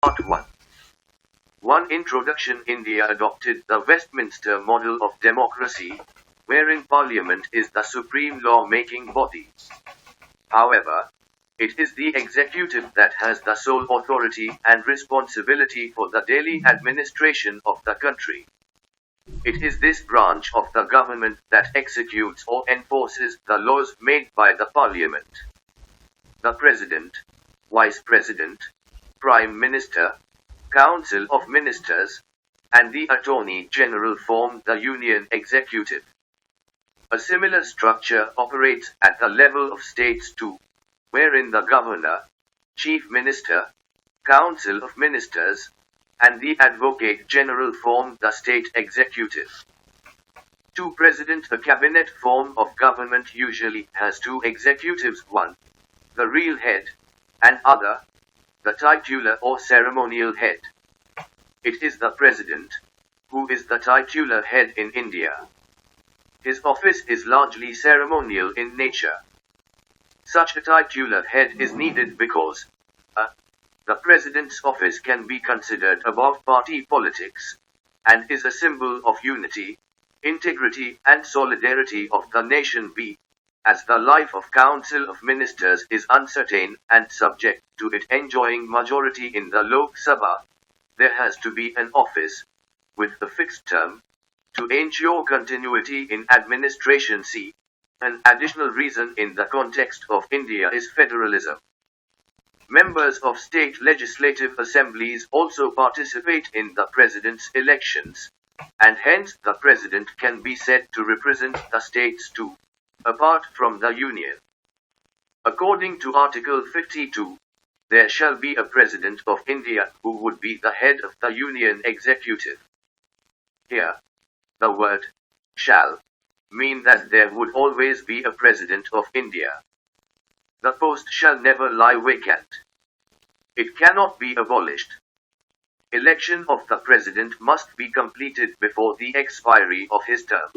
Part 1. 1. Introduction. India adopted the Westminster model of democracy, wherein Parliament is the supreme law-making body. However, it is the executive that has the sole authority and responsibility for the daily administration of the country. It is this branch of the government that executes or enforces the laws made by the Parliament. The President, Vice President, Prime Minister, Council of Ministers, and the Attorney General form the Union Executive. A similar structure operates at the level of states too, wherein the Governor, Chief Minister, Council of Ministers, and the Advocate General form the State Executive. 2. President. The cabinet form of government usually has two executives, one, the real head, and other, the titular or ceremonial head. It is the President, who is the titular head in India. His office is largely ceremonial in nature. Such a titular head is needed because the President's office can be considered above party politics, and is a symbol of unity, integrity and solidarity of the nation. B. As the life of Council of Ministers is uncertain and subject to it enjoying majority in the Lok Sabha, there has to be an office, with a fixed term, to ensure continuity in administration. C. An additional reason in the context of India is federalism. Members of state legislative assemblies also participate in the President's elections, and hence the President can be said to represent the states too, apart from the Union. According to Article 52, there shall be a President of India who would be the head of the Union Executive. Here, the word shall mean that there would always be a President of India. The post shall never lie vacant. It cannot be abolished. Election of the President must be completed before the expiry of his term.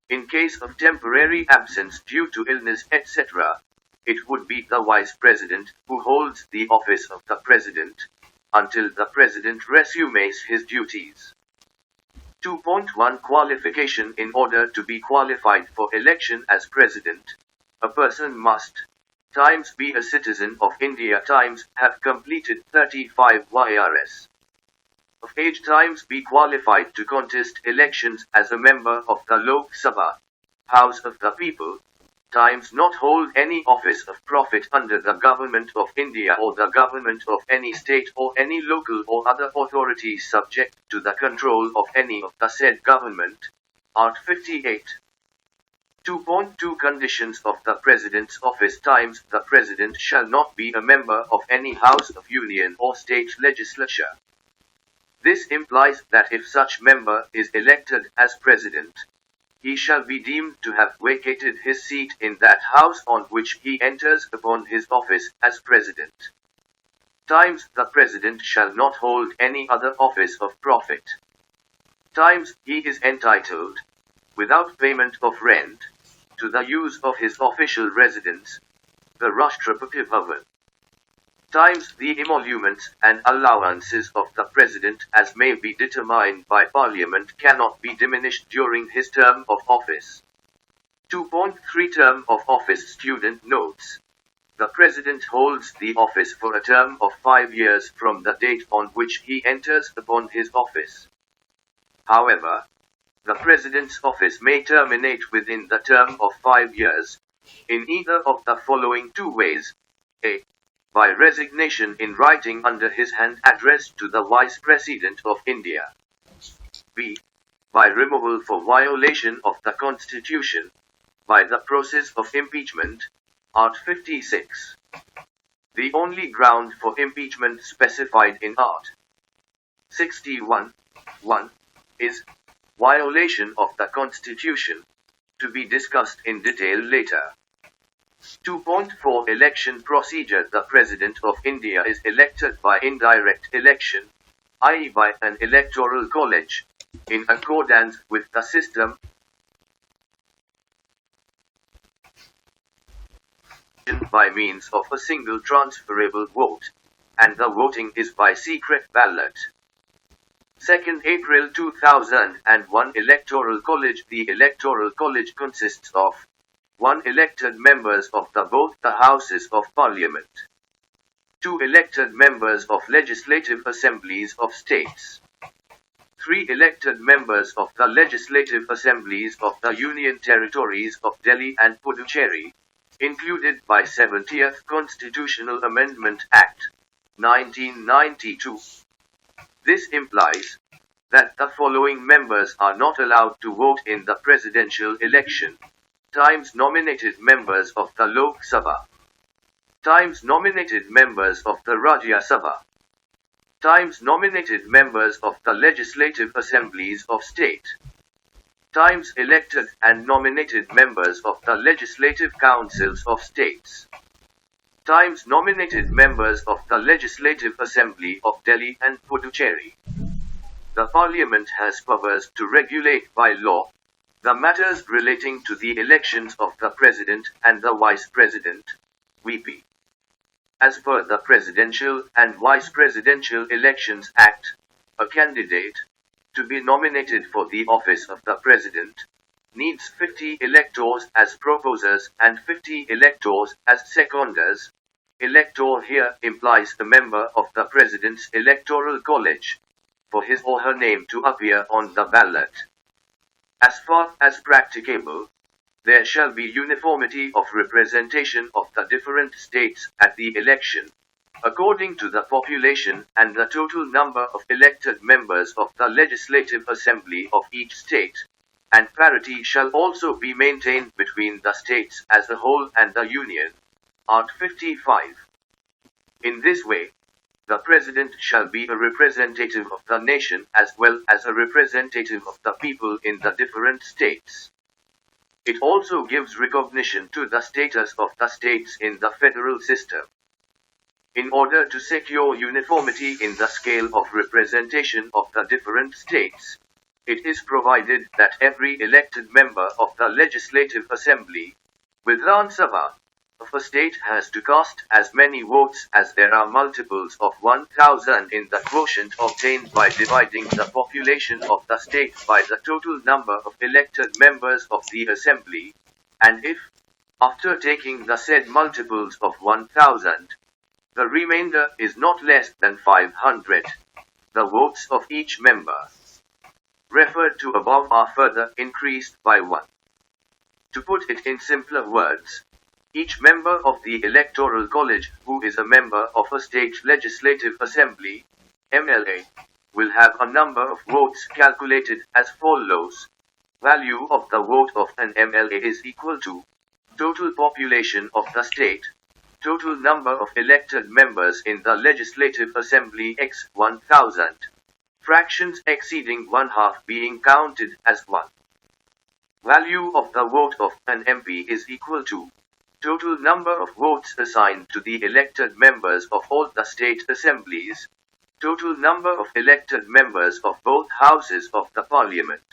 In case of temporary absence due to illness, etc., it would be the Vice President who holds the office of the President, until the President resumes his duties. 2.1 Qualification. In order to be qualified for election as President, a person must times be a citizen of India, times have completed 35 YRS of age, times be qualified to contest elections as a member of the Lok Sabha, House of the People, times not hold any office of profit under the Government of India or the government of any state or any local or other authority subject to the control of any of the said government. Art 58. 2.2 Conditions of the President's office. Times the President shall not be a member of any House of Union or state legislature. This implies that if such member is elected as President, he shall be deemed to have vacated his seat in that House on which he enters upon his office as President. Times the President shall not hold any other office of profit. Times he is entitled, without payment of rent, to the use of his official residence, the Rashtrapati Bhavan. Times the emoluments and allowances of the President, as may be determined by Parliament, cannot be diminished during his term of office. 2.3 Term of office. Student notes. The President holds the office for a term of 5 years from the date on which he enters upon his office. However, the President's office may terminate within the term of 5 years, in either of the following two ways. A. By resignation in writing under his hand addressed to the Vice President of India. B. By removal for violation of the Constitution, by the process of impeachment. Art 56. The only ground for impeachment specified in Art 61(1) is violation of the Constitution, to be discussed in detail later. 2.4 Election procedure. The President of India is elected by indirect election, i.e. by an electoral college, in accordance with the system by means of a single transferable vote, and the voting is by secret ballot. 2nd April 2001 Electoral College. The Electoral College consists of 1 elected members of both the Houses of Parliament, 2 elected members of Legislative Assemblies of States, 3 elected members of the Legislative Assemblies of the Union Territories of Delhi and Puducherry, included by 70th Constitutional Amendment Act, 1992. This implies that the following members are not allowed to vote in the presidential election: times nominated members of the Lok Sabha, times nominated members of the Rajya Sabha, times nominated members of the Legislative Assemblies of State, times elected and nominated members of the Legislative Councils of States, times nominated members of the Legislative Assembly of Delhi and Puducherry. The Parliament has powers to regulate by law the matters relating to the elections of the President and the Vice President, VP. As per the Presidential and Vice Presidential Elections Act, a candidate, to be nominated for the office of the President, needs 50 electors as proposers and 50 electors as seconders. Elector here implies the member of the President's Electoral College, for his or her name to appear on the ballot. As far as practicable, there shall be uniformity of representation of the different states at the election, according to the population and the total number of elected members of the Legislative Assembly of each state, and parity shall also be maintained between the states as a whole and the Union. Art. 55. In this way, the President shall be a representative of the nation as well as a representative of the people in the different states. It also gives recognition to the status of the states in the federal system. In order to secure uniformity in the scale of representation of the different states, it is provided that every elected member of the Legislative Assembly, Vidhan Sabha, of a state has to cast as many votes as there are multiples of 1000 in the quotient obtained by dividing the population of the state by the total number of elected members of the assembly, and if, after taking the said multiples of 1000, the remainder is not less than 500, the votes of each member referred to above are further increased by 1. To put it in simpler words, each member of the Electoral College who is a member of a state legislative assembly, MLA, will have a number of votes calculated as follows. Value of the vote of an MLA is equal to total population of the state, total number of elected members in the Legislative Assembly x 1000, fractions exceeding 1/2 being counted as 1. Value of the vote of an MP is equal to total number of votes assigned to the elected members of all the state assemblies, total number of elected members of both houses of the Parliament.